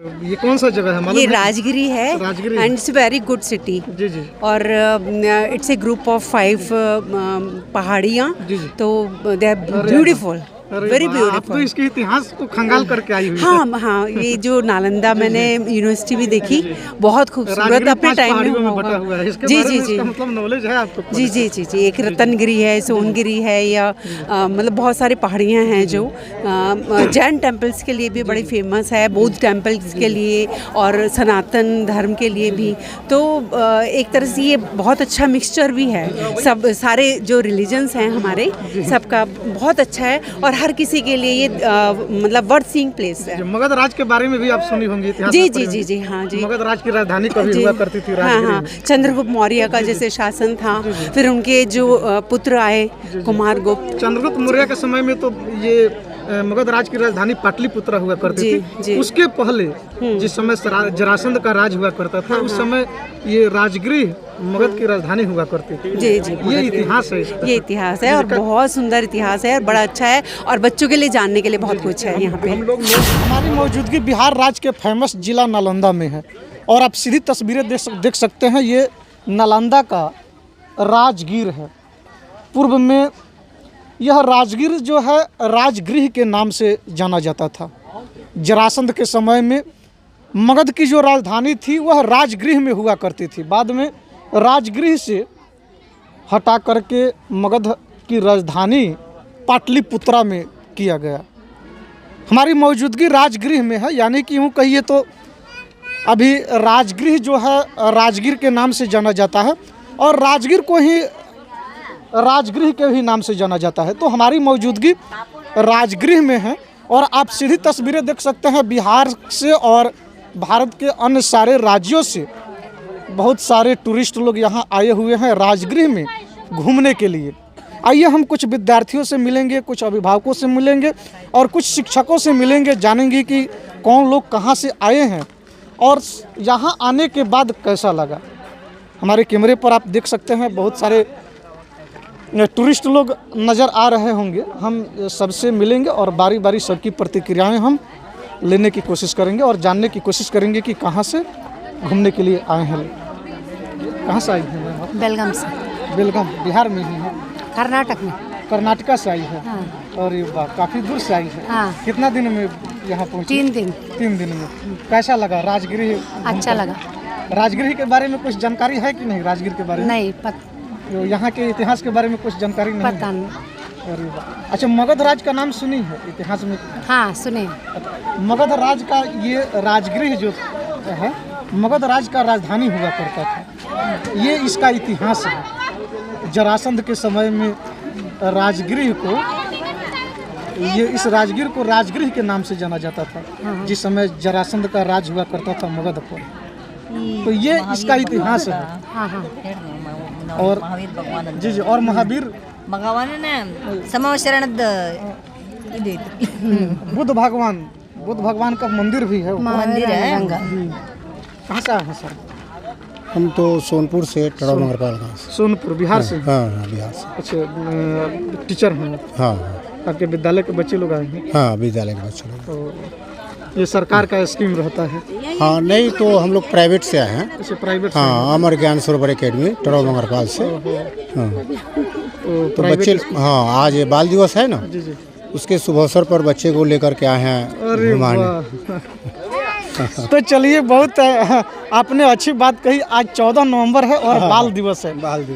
ये कौन सा जगह है मालूम ये है? राजगिरी है Rajgiri. And it's very good city. जी जी और इट्स ए ग्रुप ऑफ 5 पहाड़ियाँ, जी, जी। तो दे आर ब्यूटीफुल, अरे वेरी वाह, आप तो ब्यूटीफुल। इसके इतिहास को खंगाल करके आई हुई है। हाँ हाँ, ये जो नालंदा मैंने यूनिवर्सिटी भी देखी, बहुत खूबसूरत राजगिरी अपने 5 टाइम में पहाड़ियों में हुआ बटा हुआ है। इसके जी बारे जी में जी इसका मतलब नॉलेज है आपको? जी जी जी जी। एक रतनगिरी है, सोनगिरी है, या मतलब बहुत सारी पहाड़ियाँ हैं जो जैन टेम्पल्स के लिए भी बड़ी फेमस है, बौद्ध टेम्पल्स के लिए और सनातन धर्म के लिए भी। तो एक तरह से ये बहुत अच्छा मिक्सचर भी है, सब सारे जो रिलीजन्स हैं हमारे सबका बहुत अच्छा है, और हर किसी के लिए ये मतलब वर्थ सीइंग प्लेस है। मगध राज के बारे में भी आप सुनी होंगी, इतिहास जी में जी पढ़ी जी होंगी। जी हाँ जी। मगध राज की राजधानी कभी जी। हुआ करती थी हाँ राजगिरी हाँ, में। चंद्रगुप्त मौर्य का जैसे शासन था, फिर उनके जो पुत्र आए कुमारगुप्त। चंद्रगुप्त मौर्य के समय में तो ये मगध राज की राजधानी पाटलिपुत्र हुआ करती जी, थी। जी। उसके पहले जिस समय जरासंध का राज हुआ करता था, उस समय ये राजगृह मगध की राजधानी हुआ करती थी। जी जी, ये इतिहास है इसका। ये इतिहास है और बहुत सुंदर इतिहास है और बड़ा अच्छा है, और बच्चों के लिए जानने के लिए बहुत कुछ है यहाँ पे। हमारी मौजूदगी बिहार राज्य के फेमस जिला नालंदा में है, और आप सीधी तस्वीरें देख सकते हैं। ये नालंदा का राजगीर है। पूर्व में यह राजगीर जो है राजगृह के नाम से जाना जाता था। जरासंध के समय में मगध की जो राजधानी थी वह राजगृह में हुआ करती थी। बाद में राजगृह से हटा करके मगध की राजधानी पाटलिपुत्रा में किया गया। हमारी मौजूदगी राजगृह में है, यानी कि यूँ कहिए तो अभी राजगृह जो है राजगीर के नाम से जाना जाता है, और राजगीर को ही राजगृह के भी नाम से जाना जाता है। तो हमारी मौजूदगी राजगृह में है, और आप सीधी तस्वीरें देख सकते हैं। बिहार से और भारत के अन्य सारे राज्यों से बहुत सारे टूरिस्ट लोग यहाँ आए हुए हैं राजगृह में घूमने के लिए। आइए हम कुछ विद्यार्थियों से मिलेंगे, कुछ अभिभावकों से मिलेंगे, और कुछ शिक्षकों से मिलेंगे, जानेंगे कि कौन लोग कहाँ से आए हैं और यहाँ आने के बाद कैसा लगा। हमारे कैमरे पर आप देख सकते हैं बहुत सारे टूरिस्ट लोग नज़र आ रहे होंगे। हम सबसे मिलेंगे और बारी बारी सबकी प्रतिक्रियाएं हम लेने की कोशिश करेंगे और जानने की कोशिश करेंगे कि कहाँ से घूमने के लिए आए हैं। कहाँ से आई हैं आप? बेलगाम से। बेलगाम बिहार में ही है? कर्नाटक में। कर्नाटका से आई है। हाँ। और ये काफ़ी दूर से आई है। हाँ। कितना दिन में यहाँ पहुँची? 3 दिन। 3 दिन में। कैसा लगा राजगृह? अच्छा लगा। राजगृह के बारे में कुछ जानकारी है कि नहीं? राजगीर के बारे में नहीं तो यहाँ के इतिहास के बारे में कुछ जानकारी नहीं पता है? नहीं। अरे वाह। अच्छा, मगध राज का नाम सुनी है इतिहास में? हाँ सुने। मगध राज का ये राजगृह जो है मगध राज का राजधानी हुआ करता था। ये इसका इतिहास है। जरासंध के समय में राजगृह को इस राजगीर को राजगृह के नाम से जाना जाता था, जिस समय जरासंध का राज हुआ करता था मगध पर। तो ये इसका इतिहास है। हाँ हाँ। और जी जी, और महावीर बुद्ध भगवान का मंदिर भी है। मंदिर है। कहाँ से आए हैं सर? हम तो सोनपुर से टड़ा मगरपाल गाँव से। सोनपुर बिहार से? हाँ हाँ बिहार से। अच्छा, टीचर हैं? हाँ आपके विद्यालय के बच्चे लोग आए हैं? हाँ विद्यालय के बच्चे लोग। तो ये सरकार का स्कीम रहता है? हाँ नहीं, तो हम लोग प्राइवेट से आए हैं। अच्छा, प्राइवेट? हाँ, अमर ज्ञान सरोवर एकेडमी टड़ा मगरपाल से। हाँ तो बच्चे, हाँ आज बाल दिवस है ना, जी जी, उसके शुभ अवसर पर बच्चे को लेकर के आए हैं घुमाने। तो चलिए, बहुत आपने अच्छी बात कही। आज 14 नवंबर है और बाल दिवस है।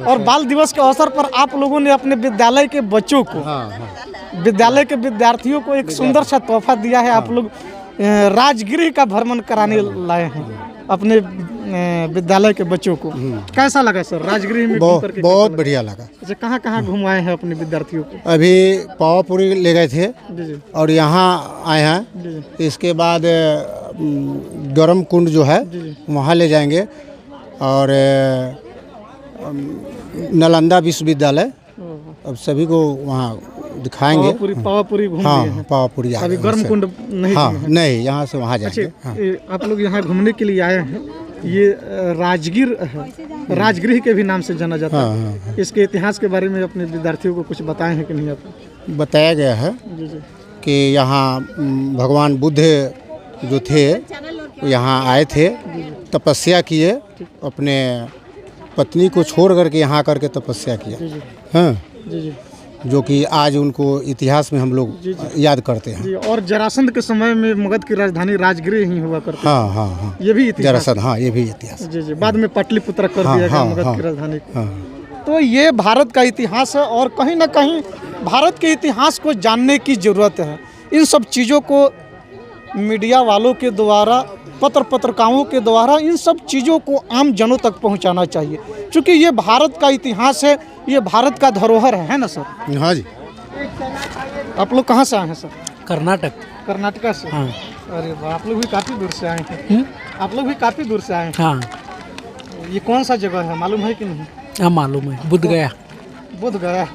और बाल दिवस के अवसर पर आप लोगों ने अपने विद्यालय के बच्चों को, विद्यालय के विद्यार्थियों को एक सुंदर सा तोहफा दिया है। आप लोग राजगृह का भ्रमण कराने लाए हैं अपने विद्यालय के बच्चों को। कैसा लगा सर राजगृह में घूम करके? बहुत बढ़िया लगा। अच्छा, कहाँ कहाँ घुमाए हैं अपने विद्यार्थियों को? अभी पावापुरी ले गए थे जी जी, और यहाँ आए हैं। इसके बाद गरम कुंड जो है वहाँ ले जाएंगे, और नालंदा विश्वविद्यालय अब सभी को वहाँ दिखाएंगे। पावापुरी घूम हाँ, लिए हैं? पावापुरी अभी गर्म कुंड नहीं? हाँ नहीं, यहाँ से वहाँ जाएंगे। अच्छा, आप लोग यहाँ घूमने के लिए आए हैं। ये राजगीर है, राजगृह के भी नाम से जाना जाता है। इसके इतिहास के बारे में अपने विद्यार्थियों को कुछ बताए हैं कि नहीं? आप बताया गया है जी जी, कि यहाँ भगवान बुद्ध जो थे यहाँ आए थे, तपस्या किए, अपने पत्नी को छोड़ करके यहाँ आकर के तपस्या किया। हाँ, जी जी जो कि आज उनको इतिहास में हम लोग याद करते हैं। जी। और जरासंध के समय में मगध की राजधानी राजगृह ही हुआ करती हाँ हाँ हाँ, ये भी इतिहास जरासंध, हाँ ये भी इतिहास। जी जी। बाद में पाटलिपुत्र कर हाँ, दिया गया हाँ, मगध हाँ, की राजधानी को। हाँ तो ये भारत का इतिहास है और कहीं ना कहीं भारत के इतिहास को जानने की ज़रूरत है। इन सब चीज़ों को मीडिया वालों के द्वारा, पत्रकारों के द्वारा इन सब चीज़ों को आम जनों तक पहुंचाना चाहिए, क्योंकि ये भारत का इतिहास है, ये भारत का धरोहर है ना सर? हाँ जी। आप लोग कहाँ से आए हैं सर? कर्नाटक। कर्नाटका से? हाँ। अरे वाह, आप लोग भी काफ़ी दूर से आए हैं। आप लोग भी काफ़ी दूर से आए हैं। हाँ ये कौन सा जगह है, मालूम है कि नहीं? हाँ मालूम है, बुद्ध गया। बोध गया।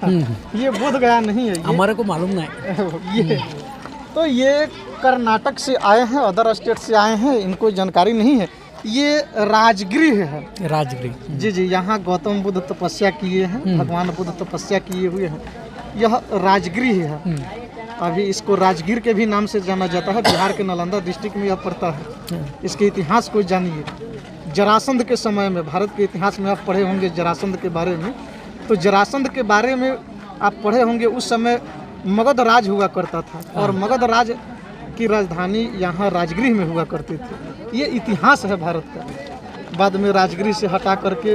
ये बोध गया नहीं है, ये हमारे को मालूम नहीं। ये तो ये कर्नाटक से आए हैं, अदर स्टेट से आए हैं, इनको जानकारी नहीं है। ये राजगृह है। राजगृह। जी जी। यहाँ गौतम बुद्ध तपस्या किए हैं, भगवान बुद्ध तपस्या किए हुए हैं। यह राजगृह है। अभी इसको राजगीर के भी नाम से जाना जाता है। बिहार के नालंदा डिस्ट्रिक्ट में यह पड़ता है। इसके इतिहास को जानिए। जरासंध के समय में, भारत के इतिहास में आप पढ़े होंगे जरासंध के बारे में, तो जरासंध के बारे में आप पढ़े होंगे। उस समय मगध राज हुआ करता था और मगध राज की राजधानी यहाँ राजगृह में हुआ करती थी। ये इतिहास है भारत का। बाद में राजगृह से हटा करके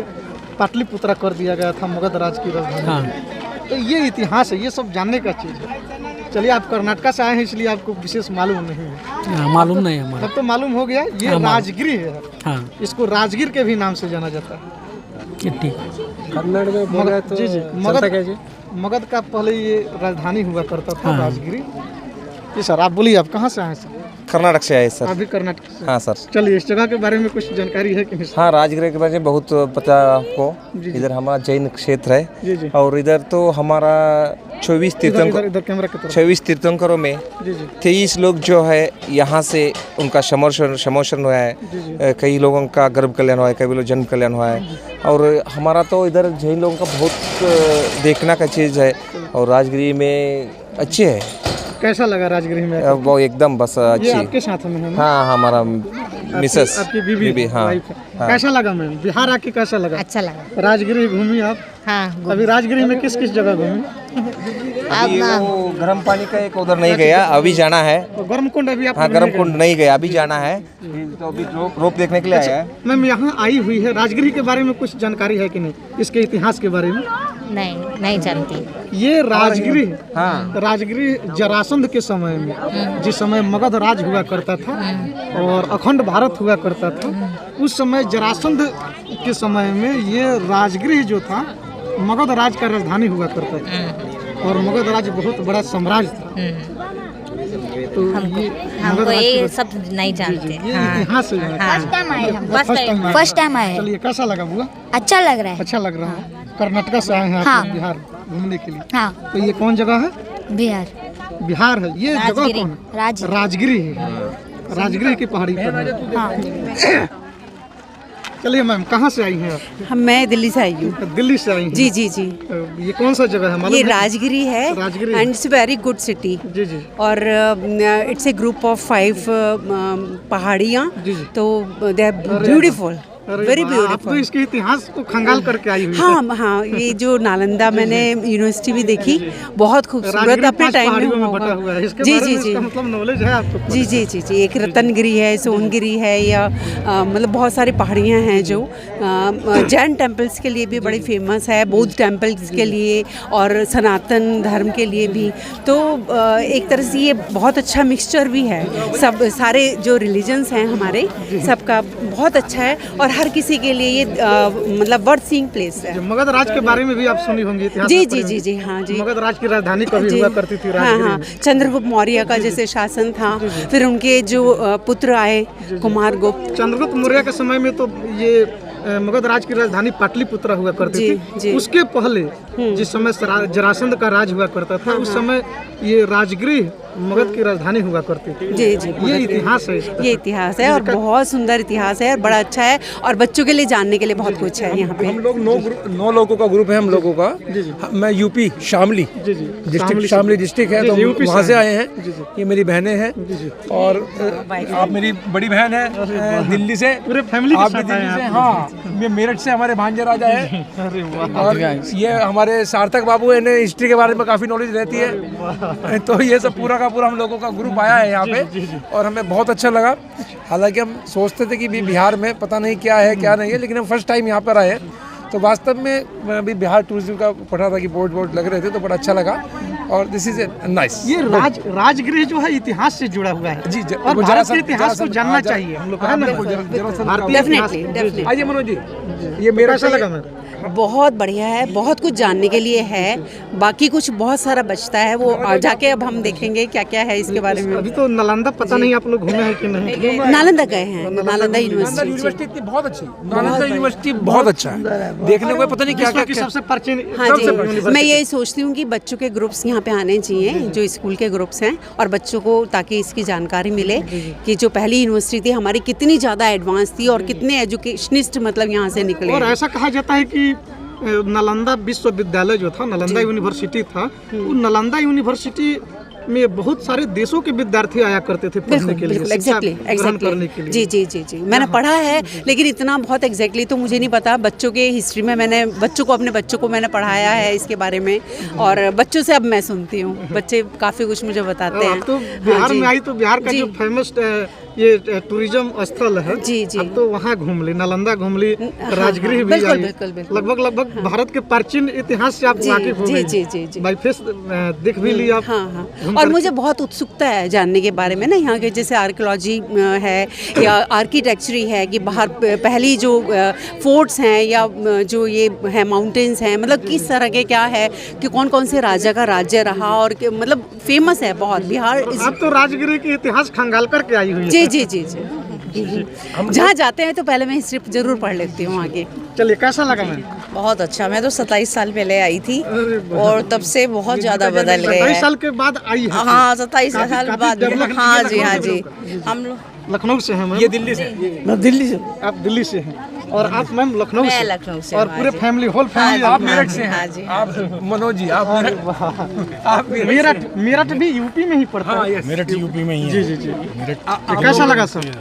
पाटलिपुत्र कर दिया गया था मगध राज की राजधानी। हाँ। तो ये इतिहास है, ये सब जानने का चीज़ है। चलिए, आप कर्नाटक से आए हैं इसलिए आपको विशेष मालूम नहीं है। हाँ, मालूम नहीं है हमारा। तब तो मालूम हो गया, ये राजगृह है। हाँ इसको राजगीर के भी नाम से जाना जाता है। ठीक। कन्नड़ में बोला तो जी जी। मगध का पहले ये राजधानी हुआ करता था, राजगिरी। जी सर, आप बोलिए, आप कहाँ से आए सर? कर्नाटक से आए सर। अभी कर्नाटक से? हाँ सर। चलिए, इस जगह के बारे में कुछ जानकारी है कि नहीं? हाँ, राजगृह के बारे में बहुत पता है आपको। इधर हमारा जैन क्षेत्र है। जी जी। और इधर तो हमारा 24 तीर्थंकर, इधर कैमरा की तरफ। 24 तीर्थंकरों में जी जी 23 लोग जो है यहाँ से उनका समोषण हुआ है। कई लोगों का गर्भ कल्याण हुआ है, कई लोग जन्म कल्याण हुआ है। और हमारा तो इधर जैन लोगों का बहुत देखना का चीज़ है। और राजगृह में अच्छी है। कैसा लगा राजगृह में? वो एकदम बस ये अच्छी। आपके साथ में है ना? हाँ, हमारा मिसेस, आपकी बीबी, हाँ। वाइफ है। कैसा लगा मैम, बिहार आके कैसा लगा? अच्छा लगा। राजगृह घूमी आप? हाँ। अभी राजगृह में किस किस जगह घूमी? अभी वो गर्म पानी का एक उधर नहीं गया, अभी जाना है। तो गर्म कुंड अभी आप? हाँ, गर्म कुंड नहीं गया, अभी जाना है। तो अभी रोप देखने के लिए आया है। मैम, यहाँ आई हुई है, राजगृह के बारे में कुछ जानकारी है कि नहीं, इसके इतिहास के बारे में? नहीं जानती। ये राजगृह, हाँ, राजगृह जरासंध के समय में, जिस समय मगध राज हुआ करता था और अखंड भारत हुआ करता था, उस समय जरासंध के समय में ये राजगृह जो था मगध राज का राजधानी हुआ करता था। और मगध राज बहुत बड़ा साम्राज्य था। तो ये हमको ये सब नहीं जानते। ये इतिहास है। फर्स्ट टाइम आए हम। फर्स्ट फर्स्ट टाइम आए। चलिए, कैसा लगा बुआ? अच्छा लग रहा है। अच्छा लग रहा है। कर्नाटक से आए हैं आप हाँ। बिहार घूमने के लिए। हाँ। तो ये कौन जगह है? बिहार। बिहार है। ये जगह राजगिरी। कौन है? राजगिरी है। राजगिरी की पहाड़ी पर है। हाँ। चलिए मैम, कहाँ से आई हैं आप? मैं दिल्ली से आई हूँ। दिल्ली से आई हैं? जी जी जी। ये कौन सा जगह है, मालूम ये है? राजगिरी है। Rajgiri. And it's very good city. जी जी। और इट्स ए ग्रुप ऑफ 5 पहाड़ियाँ। जी जी। तो दे आर ब्यूटीफुल, वेरी वाह, आप तो ब्यूटीफुल। इसके इतिहास को खंगाल करके आई हुई हाँ हाँ, ये जो नालंदा मैंने यूनिवर्सिटी भी देखी, बहुत खूबसूरत राजगिरी अपने 5 टाइम पहाड़ियों में में बटा होगा। हुआ है। इसके जी बारे जी में जी इसका मतलब नॉलेज है आपको? जी जी जी जी। एक रतनगिरी है, सोनगिरी है, या मतलब बहुत सारी पहाड़ियाँ हैं जो जैन टेम्पल्स के लिए भी बड़ी फेमस है, बौद्ध टेम्पल्स के लिए और सनातन धर्म के लिए भी। तो एक तरह से ये बहुत अच्छा मिक्सचर भी है। सब सारे जो रिलीजन्स हैं हमारे, सबका बहुत अच्छा है। और हर किसी के लिए ये मतलब वर्थ सीइंग प्लेस है। मगध राज के बारे में भी आप सुनी होंगी इतिहास जी में जी पढ़ी जी होंगी। जी। हाँ जी। मगध राज की राजधानी कभी जी। हुआ करती थी हाँ राजगिरी हाँ, में। चंद्रगुप्त मौर्य का जैसे शासन था, फिर उनके जो पुत्र आए, कुमारगुप्त। चंद्रगुप्त मौर्य के समय में तो ये मगध राज की राजधानी पाटलिपुत्र हुआ करती जी, थी। जी। उसके पहले जिस समय जरासंध का राज हुआ करता था, उस समय ये राजगृह मगध की राजधानी हुआ करती थी। जी जी, ये इतिहास है इसका। ये इतिहास है और बहुत सुंदर इतिहास है और बड़ा अच्छा है और बच्चों के लिए जानने के लिए बहुत कुछ है यहाँ पे। हम लोग 9 लोगों का ग्रुप है हम लोगों का। मैं UP Shamli district, Shamli district है, तो वहाँ से आए हैं। ये मेरी बहनें हैं और आप मेरी बड़ी बहन है दिल्ली से, पूरे फैमिली आप भी दिल्ली से। हाँ, ये मेरठ से हमारे भांजे राजा है। और ये हमारे सार्थक बाबू है, इन्हें हिस्ट्री के बारे में काफ़ी नॉलेज रहती है। तो ये सब पूरा का पूरा हम लोगों का ग्रुप आया है यहाँ पे और हमें बहुत अच्छा लगा। हालांकि हम सोचते थे कि भी बिहार में पता नहीं क्या है क्या नहीं है, लेकिन हम फर्स्ट टाइम यहाँ पर आए तो वास्तव में मैं अभी बिहार टूरिज्म का पढ़ा था कि बोर्ड लग रहे थे, तो बड़ा अच्छा लगा और दिस इज नाइस। ये राजगृह जो है इतिहास से जुड़ा हुआ है जी, और भारत के इतिहास को जानना चाहिए हम लोग को, है ना? भारतीय इतिहास। डेफिनेटली आइए मनोज जी, ये मेरा कैसा लगा मेरे? बहुत बढ़िया है, बहुत कुछ जानने के लिए है, बाकी कुछ बहुत सारा बचता है, वो जाके अब हम देखेंगे क्या क्या है इसके बारे में। अभी तो नालंदा पता नहीं आप लोग घूमे हैं कि नहीं? नालंदा गए हैं, नालंदा यूनिवर्सिटी। यूनिवर्सिटी इतनी बहुत अच्छी, नालंदा यूनिवर्सिटी बहुत अच्छा है, देखने को पता नहीं क्या विश्व की क्या। सबसे प्राचीन। हाँ जी, मैं यही सोचती हूँ कि बच्चों के ग्रुप्स यहाँ पे आने चाहिए, जो स्कूल के ग्रुप्स हैं, और बच्चों को ताकि इसकी जानकारी मिले कि जो पहली यूनिवर्सिटी थी हमारी कितनी ज़्यादा एडवांस थी और कितने एजुकेशनिस्ट मतलब यहाँ से निकले। और ऐसा कहा जाता है कि नालंदा विश्वविद्यालय जो था, नालंदा यूनिवर्सिटी था, वो नालंदा यूनिवर्सिटी में बहुत सारे देशों के विद्यार्थी आया करते थे पढ़ने के लिए, शिक्षा ग्रहण करने के लिए। जी जी जी जी, मैंने पढ़ा है, लेकिन इतना बहुत एग्जैक्टली तो मुझे नहीं पता। बच्चों के हिस्ट्री में मैंने अपने बच्चों को मैंने पढ़ाया है इसके बारे में, और बच्चों से अब मैं सुनती हूँ, बच्चे काफ़ी कुछ मुझे बताते हैं। तो बिहार में आई तो बिहार का जो फेमस ये टूरिज्म स्थल है, जी जी, अब तो वहाँ घूम ली, नालंदा घूम ली, राजगृह भी बिल्कुल आई। बिल्कुल लगभग भारत के प्राचीन इतिहास से आप वाकिफ हो गए। जी जी जी, बाई फेस देख भी लिया आप। हाँ हाँ, और मुझे बहुत उत्सुकता है जानने के बारे में ना, यहाँ के जैसे आर्कियोलॉजी है या आर्किटेक्चरी है, कि बाहर पहली जो फोर्ट्स हैं या जो ये है माउंटेन्स हैं, मतलब किस तरह के क्या है, कि कौन कौन से राजा का राज्य रहा, और मतलब फेमस है बहुत बिहार। आप तो राजगृह के इतिहास खंगाल करके आई हुई है। जी जी जी जी, जहाँ जाते हैं तो पहले मैं हिस्ट्री जरूर पढ़ लेती हूँ आगे। चलिए, कैसा लगा मैम? बहुत अच्छा। मैं तो 27 साल पहले आई थी और तब से बहुत ज़्यादा बदल गया 27 है। साल के बाद आई है? हाँ, 27 साल बाद। हाँ जी, हाँ जी। हम लोग लखनऊ से हैं मैम? ये दिल्ली से। मैं दिल्ली से। आप दिल्ली से हैं और आप मैम लखनऊ से? लखनऊ से। और पूरे फैमिली, होल फैमिली? आप मेरठ से हाँ हैं? जी। आप मनोज जी, आप मेरठ भी यूपी में ही पड़ता है? मेरठ यूपी में ही है। जी जी जी। मेरठ कैसा लगा सर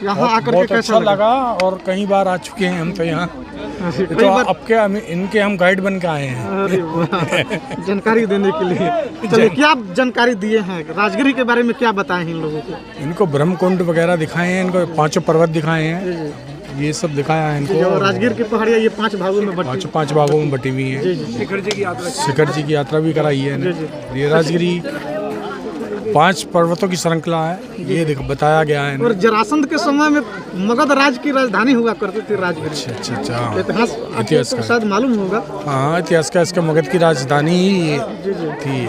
यहाँ आकर के? बहुत कैसा अच्छा लगा और कई बार आ चुके हैं हम तो यहाँ। तो अब के इनके हम गाइड बन के आए हैं। अरे वाह, जानकारी देने के लिए। चलिए, क्या जानकारी दिए हैं राजगृह के बारे में, क्या बताएं इन लोगों को? इनको ब्रह्मकुंड वगैरह दिखाए हैं, इनको 5 पर्वत दिखाए हैं, ये सब दिखाया है इनको। राजगीर की पहाड़ियाँ ये 5 भागों में बटी, 5 भागों में बटी हुई है। शिखर जी की यात्रा भी कराई है। ये राजगिरी 5 पर्वतों की श्रृंखला है, ये बताया गया है। और जरासंध के समय में मगध राज की राजधानी हुआ करती थी राजगीर। अच्छा। इतिहास आपको शायद मालूम होगा। हाँ, इतिहास का इसका मगध की राजधानी ही थी।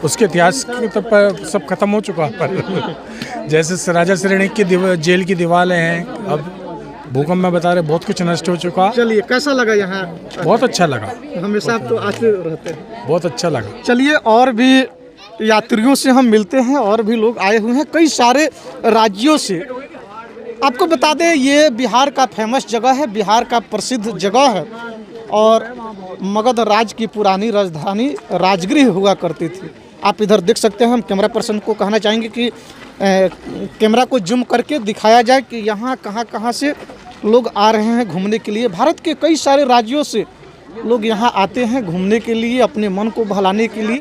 उसके इतिहास तो सब खत्म हो चुका पर जैसे राजा श्रेणी की जेल की दीवारें हैं, अब भूकंप में बता रहे बहुत कुछ नष्ट हो चुका। चलिए, कैसा लगा यहाँ? बहुत अच्छा लगा। हमेशा आप तो आते रहते हैं। बहुत अच्छा लगा। चलिए, और भी यात्रियों से हम मिलते हैं, और भी लोग आए हुए हैं कई सारे राज्यों से। आपको बता दें, ये बिहार का फेमस जगह है, बिहार का प्रसिद्ध जगह है, और मगध राज की पुरानी राजधानी राजगृह हुआ करती थी। आप इधर देख सकते हैं। हम कैमरा पर्सन को कहना चाहेंगे कि कैमरा को जूम करके दिखाया जाए कि यहाँ कहाँ से लोग आ रहे हैं घूमने के लिए। भारत के कई सारे राज्यों से लोग यहाँ आते हैं घूमने के लिए, अपने मन को बहलाने के लिए।